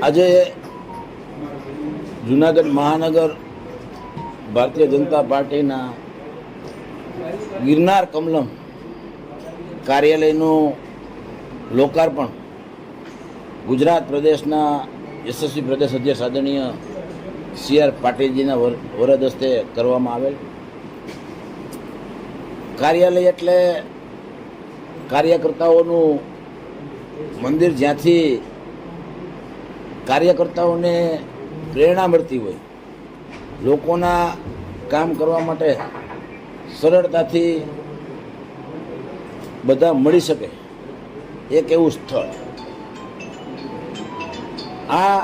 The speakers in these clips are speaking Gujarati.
આજે જૂનાગઢ મહાનગર ભારતીય જનતા પાર્ટીના ગિરનાર કમલમ કાર્યાલયનું લોકાર્પણ ગુજરાત પ્રદેશના યશસ્વી પ્રદેશ અધ્યક્ષ આદરણીય સી.આર. પાટીલજીના વરદ હસ્તે કરવામાં આવેલ. કાર્યાલય એટલે કાર્યકર્તાઓનું મંદિર, જ્યાંથી કાર્યકર્તાઓને પ્રેરણા મળતી હોય, લોકોના કામ કરવા માટે સરળતાથી બધા મળી શકે, એક એવું સ્થળ. આ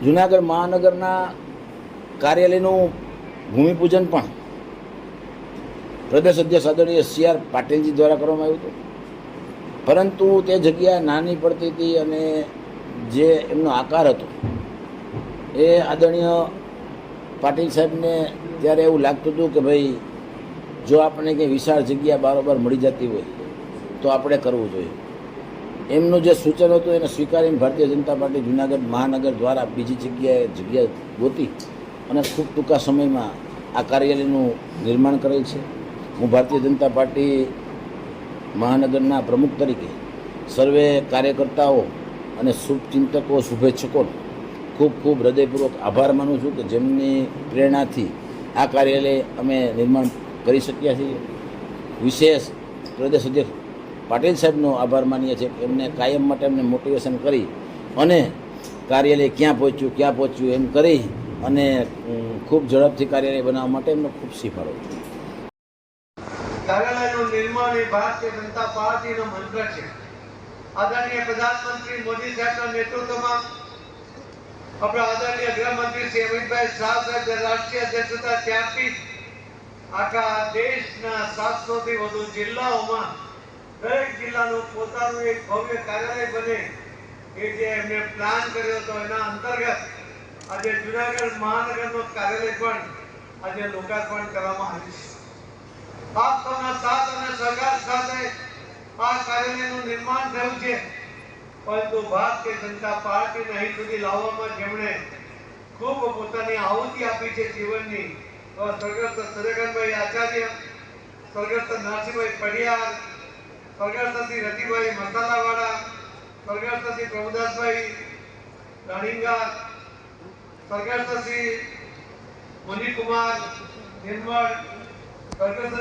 જૂનાગઢ મહાનગરના કાર્યાલયનું ભૂમિપૂજન પણ પ્રદેશ અધ્યક્ષ આદરણીય સી.આર. પાટીલજી દ્વારા કરવામાં આવ્યું હતું. પરંતુ તે જગ્યા નાની પડતી હતી અને જે એમનો આકાર હતો એ આદરણીય પાટીલ સાહેબને ત્યારે એવું લાગતું હતું કે ભાઈ, જો આપણે કંઈ વિશાળ જગ્યા બારોબાર મળી જતી હોય તો આપણે કરવું જોઈએ. એમનું જે સૂચન હતું એને સ્વીકારીને ભારતીય જનતા પાર્ટી જૂનાગઢ મહાનગર દ્વારા બીજી જગ્યા ગોતી અને ખૂબ ટૂંકા સમયમાં આ કાર્યાલયનું નિર્માણ કરેલ છે. હું ભારતીય જનતા પાર્ટી મહાનગરના પ્રમુખ તરીકે સર્વે કાર્યકર્તાઓ અને શુભચિંતકો, શુભેચ્છકોનો ખૂબ ખૂબ હૃદયપૂર્વક આભાર માનું છું કે જેમની પ્રેરણાથી આ કાર્યાલય અમે નિર્માણ કરી શક્યા છીએ. વિશેષ પ્રદેશ અધ્યક્ષ પાટીલ સાહેબનો આભાર માનીએ છીએ કે એમને કાયમ માટે એમને મોટિવેશન કરી અને કાર્યાલય ક્યાં પહોંચ્યું એમ કરી અને ખૂબ ઝડપથી કાર્યાલય બનાવવા માટે એમનો ખૂબ શીફાળો. કાર્યાલયનું નિર્માણ એ ભારતીય જનતા પાર્ટીનો મંત્ર છે. આદરણીય પ્રધાનમંત્રી મોદી સાહેબના નેતૃત્વમાં આપણા આદરણીય ગૃહમંત્રી શ્રી અમિતભાઈ શાહ સાહેબ રાષ્ટ્રીય અધ્યક્ષ હતા, ત્યારથી આખા દેશના 700થી વધુ જિલ્લાઓમાં દરેક જિલ્લાનું પોતાનું એક ભવ્ય કાર્યાલય બને એ જે એમને પ્લાન કર્યો હતો, એના અંતર્ગત આજે જૂનાગઢ મહાનગરનો કાર્યાલય પણ આજે લોકાર્પણ કરવામાં આવ્યું છે. આપ સૌના સાથ અને સહકાર સાથે આ કાર્યાલયનું નિર્માણ થયું છે. પરંતુ ભારતીય જનતા પાર્ટીને અહીં સુધી લાવવામાં જેમણે ખૂબ પોતાની આહુતિ આપી છે જીવનની, તો સ્વર્ગસ્થ સદગતભાઈ આચાર્ય, સ્વર્ગસ્થ નરસિંહભાઈ પડિયાર, સ્વર્ગસ્થ શ્રી રતિભાઈ મસાલાવાળા, સ્વર્ગસ્થ શ્રી પ્રભુદાસભાઈ રાણીંગા, સ્વર્ગસ્થ શ્રી મુનિકુમાર નિર્મળ, સ્વર્ગસ્થ